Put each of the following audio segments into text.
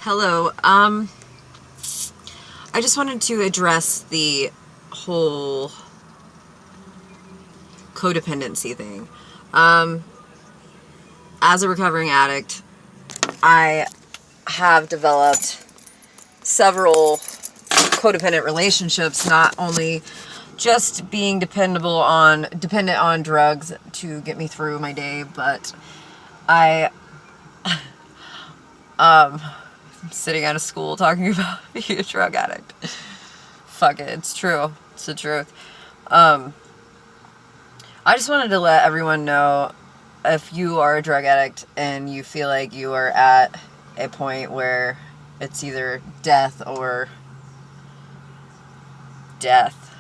Hello. I just wanted to address the whole codependency thing. Um, as a recovering addict, I have developed several codependent relationships, not only just being dependent on drugs to get me through my day, but I am sitting out of school talking about being a drug addict. Fuck it, it's true. It's the truth. I just wanted to let everyone know, if you are a drug addict and you feel like you are at a point where it's either death or death,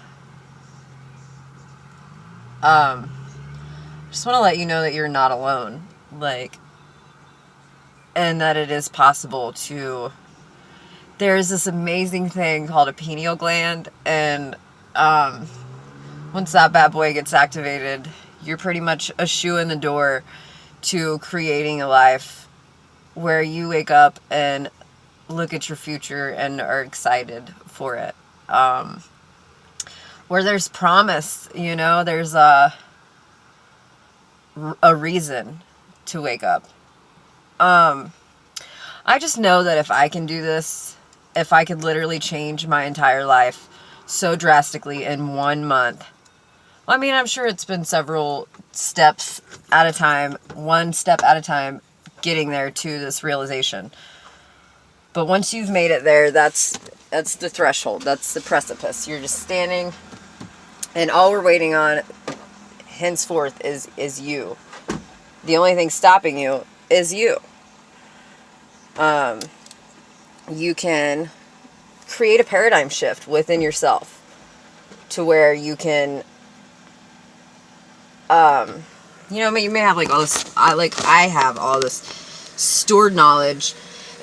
just want to let you know that you're not alone. And that it is possible to. There's this amazing thing called a pineal gland, and once that bad boy gets activated, you're pretty much a shoe in the door to creating a life where you wake up and look at your future and are excited for it. Where there's promise, there's a reason to wake up. I just know that if I can do this, if I could literally change my entire life so drastically in 1 month. I mean, I'm sure it's been several steps at a time, one step at a time, getting there to this realization. But once you've made it there, that's the threshold. That's the precipice. You're just standing, and all we're waiting on henceforth is you. The only thing stopping you is you. You can create a paradigm shift within yourself to where you can, you may have like all this, I have all this stored knowledge,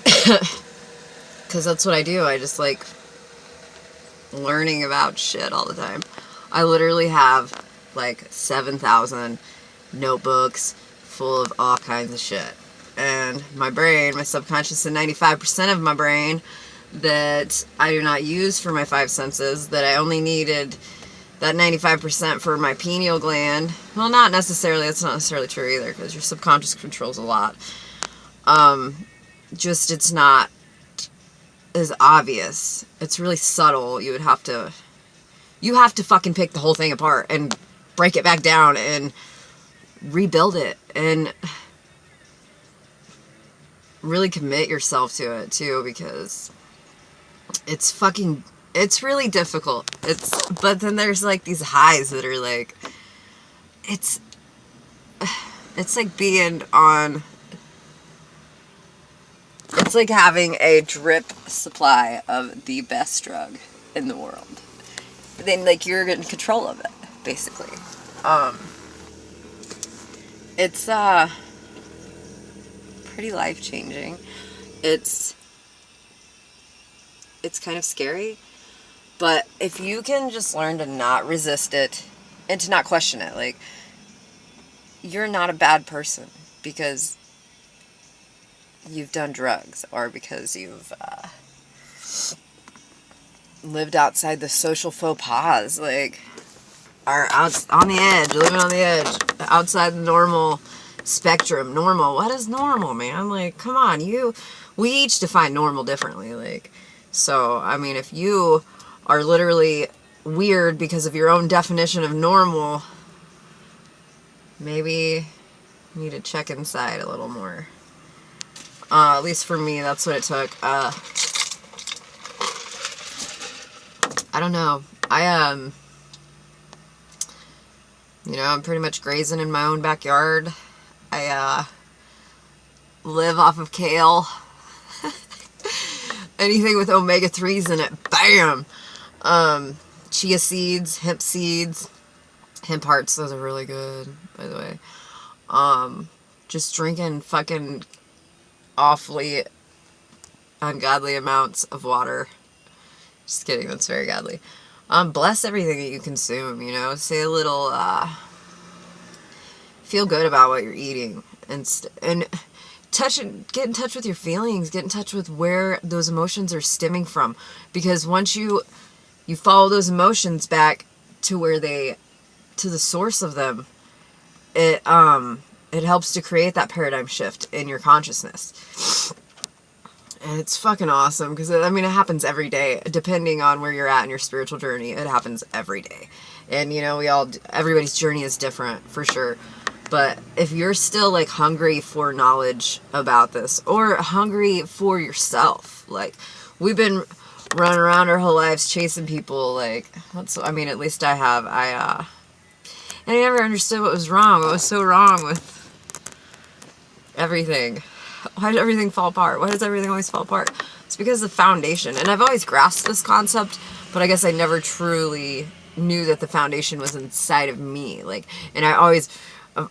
because that's what I do. I just like learning about shit all the time. I literally have like 7,000 notebooks full of all kinds of shit. And my brain, my subconscious, and 95% of my brain that I do not use for my five senses, that I only needed that 95% for my pineal gland. Well, not necessarily. That's not necessarily true either, because your subconscious controls a lot. Just it's not as obvious. It's really subtle. You have to fucking pick the whole thing apart and break it back down and rebuild it and really commit yourself to it too, because it's really difficult. But then there's like these highs that are like, it's like being on, it's like having a drip supply of the best drug in the world. Then like you're in control of it, basically. It's pretty life-changing. It's kind of scary, but if you can just learn to not resist it and to not question it, like, you're not a bad person because you've done drugs or because you've lived outside the social faux pas, like, are out on the edge, living on the edge, outside the normal spectrum. Normal, what is normal, man? Like, come on, we each define normal differently. Like, so I mean, if you are literally weird because of your own definition of normal, maybe you need to check inside a little more. At least for me, that's what it took. I don't know. I'm pretty much grazing in my own backyard. I live off of kale. Anything with omega-3s in it, bam! Chia seeds, hemp hearts, those are really good, by the way. Just drinking fucking awfully ungodly amounts of water. Just kidding, that's very godly. Bless everything that you consume, say a little, feel good about what you're eating, and get in touch with your feelings, get in touch with where those emotions are stemming from, because once you follow those emotions back to to the source of them, it helps to create that paradigm shift in your consciousness. And it's fucking awesome, because I mean, it happens every day, depending on where you're at in your spiritual journey. It happens every day. And you know, everybody's journey is different, for sure. But if you're still like hungry for knowledge about this, or hungry for yourself, like we've been running around our whole lives chasing people, like, I mean, at least I have. And I never understood what was wrong. What was so wrong with everything? Why did everything fall apart? Why does everything always fall apart? It's because of the foundation. And I've always grasped this concept, but I guess I never truly knew that the foundation was inside of me. Like, and I've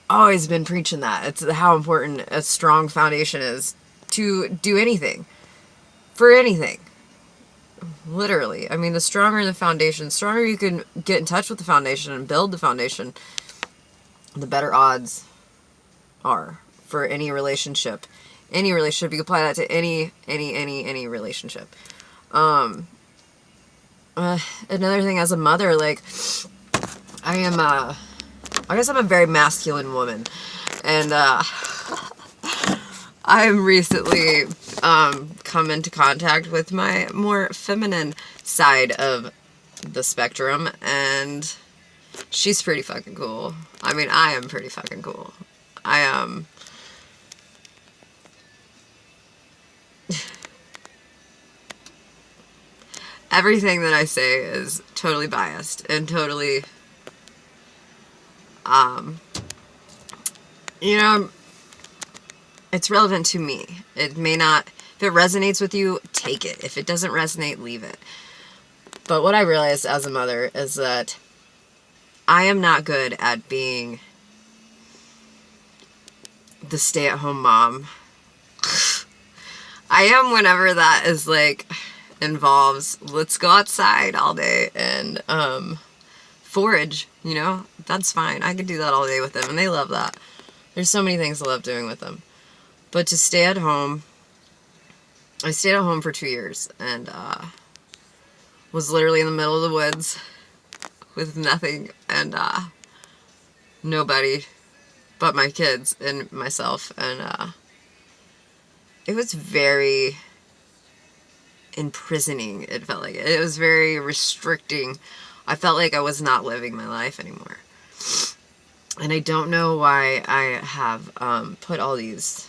always been preaching that. It's how important a strong foundation is to do anything. For anything. Literally. I mean, the stronger the foundation, the stronger you can get in touch with the foundation and build the foundation, the better odds are for any relationship. Any relationship. You can apply that to any relationship. Another thing, as a mother, like, I guess I'm a very masculine woman. And, I've recently, come into contact with my more feminine side of the spectrum, and she's pretty fucking cool. I mean, I am pretty fucking cool. Everything that I say is totally biased and totally, you know, it's relevant to me. It may not, if it resonates with you, take it. If it doesn't resonate, leave it. But what I realized as a mother is that I am not good at being the stay-at-home mom. I am whenever that is like involves, let's go outside all day and forage, you know, that's fine. I can do that all day with them, and they love that. There's so many things I love doing with them. But to stay at home, I stayed at home for 2 years, and was literally in the middle of the woods with nothing and nobody but my kids and myself, and it was very imprisoning. It felt like it was very restricting. I felt like I was not living my life anymore, and I don't know why I have put all these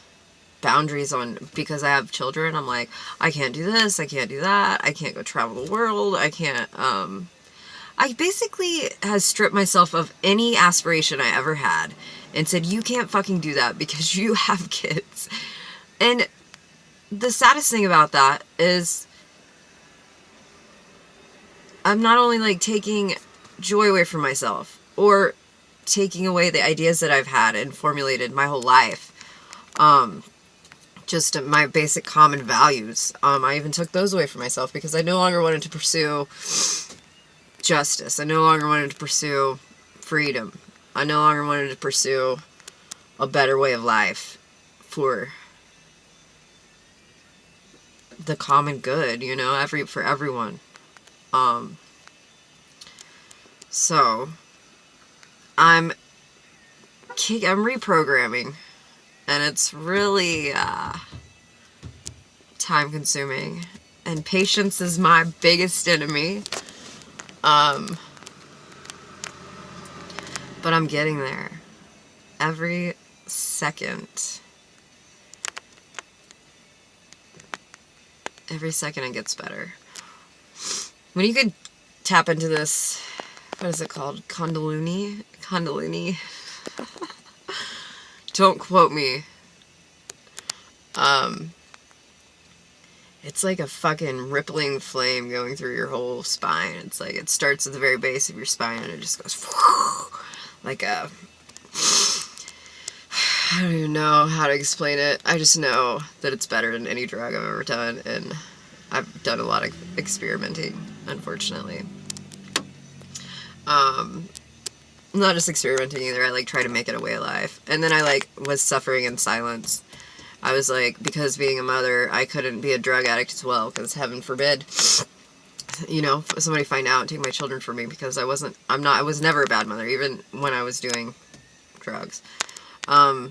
boundaries on, because I have children. I'm like, I can't do this, I can't do that, I can't go travel the world, I can't, I basically has stripped myself of any aspiration I ever had and said, you can't fucking do that because you have kids. And the saddest thing about that is I'm not only like taking joy away from myself, or taking away the ideas that I've had and formulated my whole life, just my basic common values. I even took those away from myself because I no longer wanted to pursue justice. I no longer wanted to pursue freedom. I no longer wanted to pursue a better way of life for the common good, you know, for everyone. So I'm reprogramming, and it's really time consuming, and patience is my biggest enemy. But I'm getting there. Every second it gets better. When you could tap into this, what is it called? Kundalini? Don't quote me. It's like a fucking rippling flame going through your whole spine. It's like, it starts at the very base of your spine and it just goes like a, I don't even know how to explain it. I just know that it's better than any drug I've ever done, and I've done a lot of experimenting, unfortunately. Not just experimenting either, I like try to make it a way of life. And then I like was suffering in silence I was like, because being a mother, I couldn't be a drug addict as well, because heaven forbid, you know, somebody find out and take my children from me, because I was never a bad mother, even when I was doing drugs. I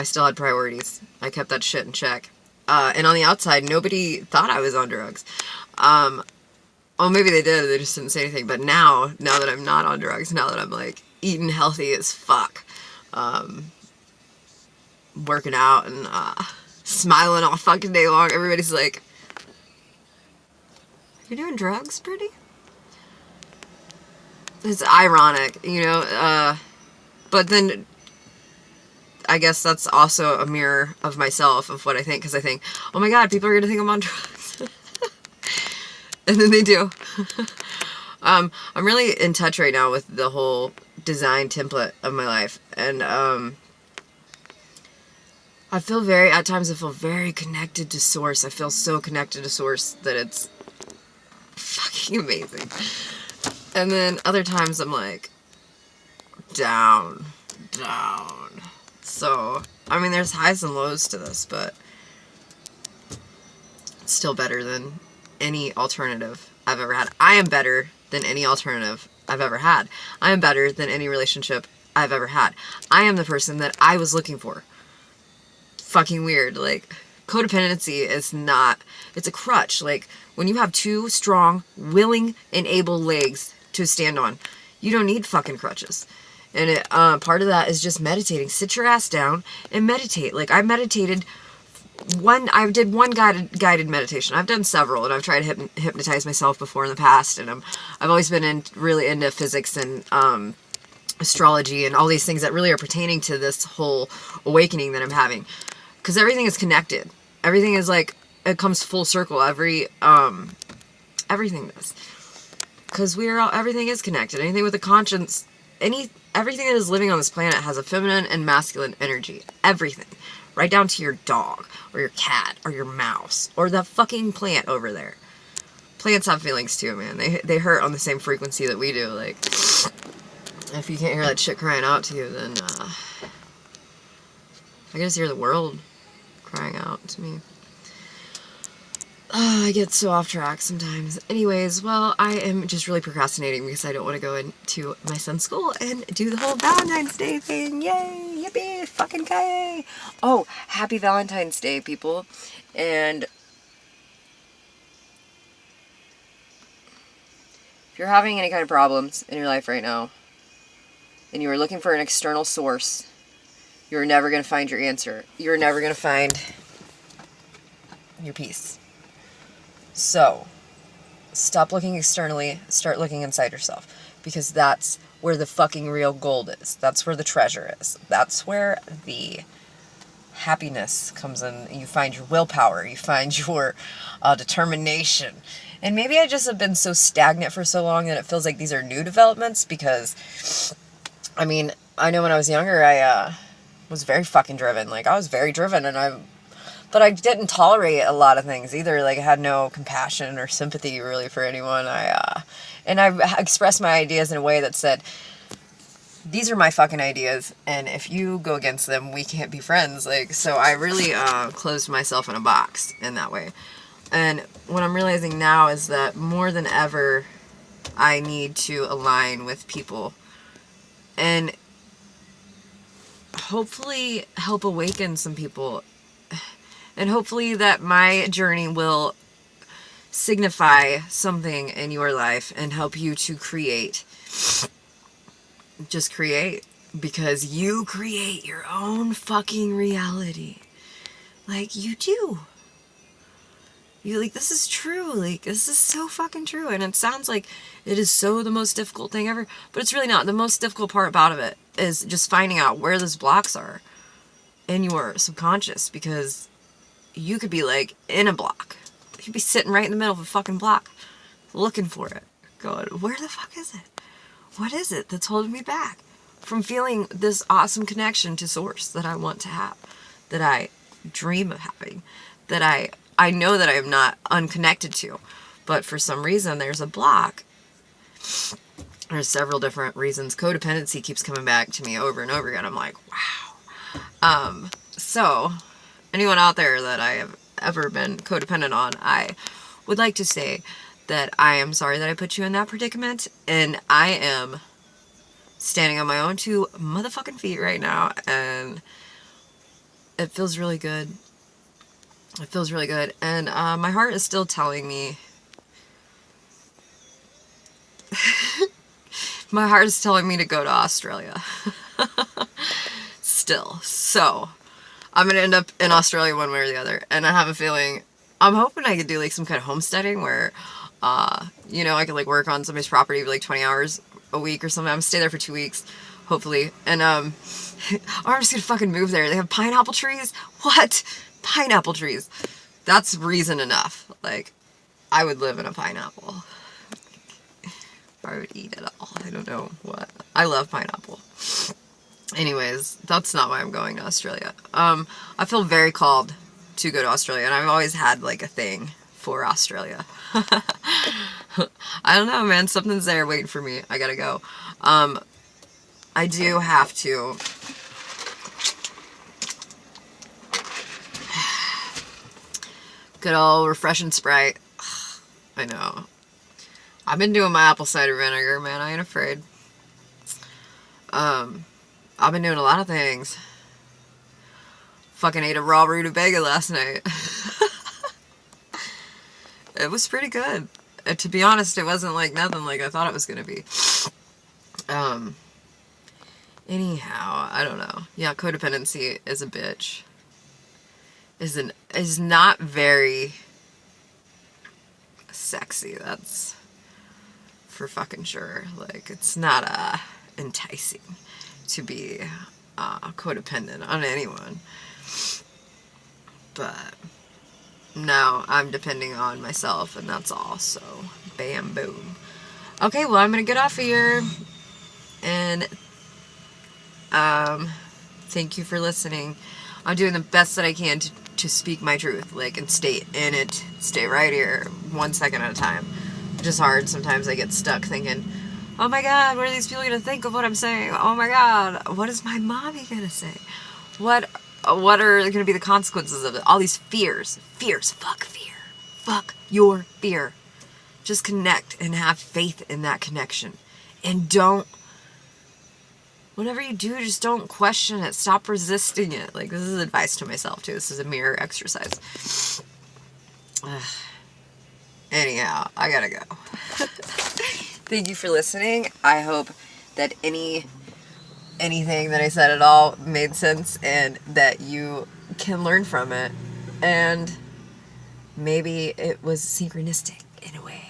still had priorities. I kept that shit in check. And on the outside, nobody thought I was on drugs. Oh, maybe they did, they just didn't say anything. But now that I'm not on drugs, now that I'm, like, eating healthy as fuck, working out and, smiling all fucking day long, everybody's like, you're doing drugs, Brittany? It's ironic, you know, but then I guess that's also a mirror of myself, of what I think, because I think, oh my god, people are going to think I'm on drugs. And then they do. I'm really in touch right now with the whole design template of my life, and at times I feel very connected to Source. I feel so connected to Source that it's fucking amazing. And then other times I'm like, down. So, I mean, there's highs and lows to this, but it's still better than any alternative I've ever had. I am better than any alternative I've ever had. I am better than any relationship I've ever had. I am the person that I was looking for. Fucking weird. Like, codependency is not, it's a crutch. Like, when you have two strong, willing, and able legs to stand on, you don't need fucking crutches. And part of that is just meditating. Sit your ass down and meditate. Like, I did one guided meditation. I've done several, and I've tried to hypnotize myself before in the past, and I've always been really into physics and astrology and all these things that really are pertaining to this whole awakening that I'm having. Because everything is connected. Everything is like, it comes full circle. Everything does. Because everything is connected. Anything with a conscience, everything that is living on this planet has a feminine and masculine energy. Everything. Right down to your dog, or your cat, or your mouse, or that fucking plant over there. Plants have feelings too, man. They hurt on the same frequency that we do. Like, if you can't hear that shit crying out to you, then, I guess hear the world crying out to me. I get so off track sometimes. Anyways, well, I am just really procrastinating because I don't want to go into my son's school and do the whole Valentine's Day thing. Yay! Yippee! Fucking yay! Oh, happy Valentine's Day, people. And if you're having any kind of problems in your life right now, and you are looking for an external source, you're never going to find your answer. You're never going to find your peace. So, stop looking externally, start looking inside yourself. Because that's where the fucking real gold is. That's where the treasure is. That's where the happiness comes in. You find your willpower. You find your determination. And maybe I just have been so stagnant for so long that it feels like these are new developments. Because, I mean, I know when I was younger, I was very fucking driven. Like, I was very driven, but I didn't tolerate a lot of things either. Like, I had no compassion or sympathy really for anyone. And I expressed my ideas in a way that said, these are my fucking ideas, and if you go against them, we can't be friends. Like, so I really closed myself in a box in that way. And what I'm realizing now is that more than ever, I need to align with people and hopefully help awaken some people. And hopefully that my journey will signify something in your life and help you to create. Just create. Because you create your own fucking reality. Like, you do. You, like, this is true. Like, this is so fucking true. And it sounds like it is so the most difficult thing ever. But it's really not. The most difficult part about it is just finding out where those blocks are in your subconscious. Because you could be, like, in a block. You could be sitting right in the middle of a fucking block, looking for it. Going, where the fuck is it? What is it that's holding me back from feeling this awesome connection to Source that I want to have, that I dream of having, that I know that I am not unconnected to, but for some reason there's a block. There's several different reasons. Codependency keeps coming back to me over and over again. I'm like, wow. So, anyone out there that I have ever been codependent on, I would like to say that I am sorry that I put you in that predicament, and I am standing on my own two motherfucking feet right now, and it feels really good. It feels really good, and my heart is still telling me my heart is telling me to go to Australia. Still. So, I'm gonna end up in Australia one way or the other, and I have a feeling, I'm hoping I could do like some kind of homesteading where, you know, I could like work on somebody's property for like 20 hours a week or something. I'm gonna stay there for 2 weeks, hopefully, and or I'm just gonna fucking move there. They have pineapple trees. What? Pineapple trees. That's reason enough. Like, I would live in a pineapple. I would eat it all. I don't know what. I love pineapple. Anyways, that's not why I'm going to Australia. I feel very called to go to Australia, and I've always had like a thing for Australia. I don't know, man. Something's there waiting for me. I gotta go. I do have to. Good old refreshing Sprite. I know. I've been doing my apple cider vinegar, man. I ain't afraid. I've been doing a lot of things. Fucking ate a raw rutabaga last night. It was pretty good. To be honest, it wasn't like nothing like I thought it was gonna be. Anyhow, I don't know. Yeah, codependency is a bitch. Is not very sexy. That's for fucking sure. Like, it's not enticing to be codependent on anyone. But now I'm depending on myself, and that's all. So, bam, boom. Okay, well, I'm gonna get off of here, and thank you for listening. I'm doing the best that I can to speak my truth, like, and stay in it, stay right here, 1 second at a time. It's just hard. Sometimes I get stuck thinking, oh my god, what are these people gonna think of what I'm saying? Oh my god, what is my mommy gonna say? What are gonna be the consequences of it? All these fears. Fuck fear. Fuck your fear. Just connect and have faith in that connection. And whatever you do, just don't question it. Stop resisting it. Like, this is advice to myself, too. This is a mirror exercise. Anyhow, I gotta go. Thank you for listening. I hope that anything that I said at all made sense and that you can learn from it. And maybe it was synchronistic in a way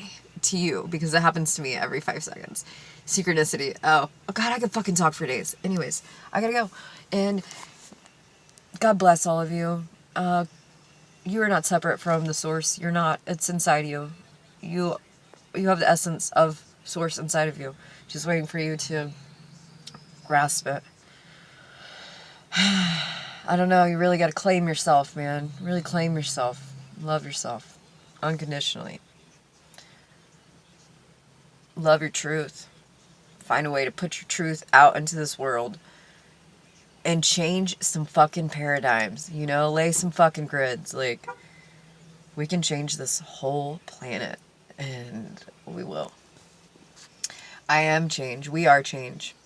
to you, because it happens to me every 5 seconds. Synchronicity. Oh god, I could fucking talk for days. Anyways, I gotta go. And God bless all of you. You are not separate from the source. You're not. It's inside you. You have the essence of source inside of you, just waiting for you to grasp it. I don't know. You really got to claim yourself, man. Really claim yourself. Love yourself unconditionally. Love your truth. Find a way to put your truth out into this world and change some fucking paradigms, you know, lay some fucking grids. Like, we can change this whole planet, and we will. I am change. We are change.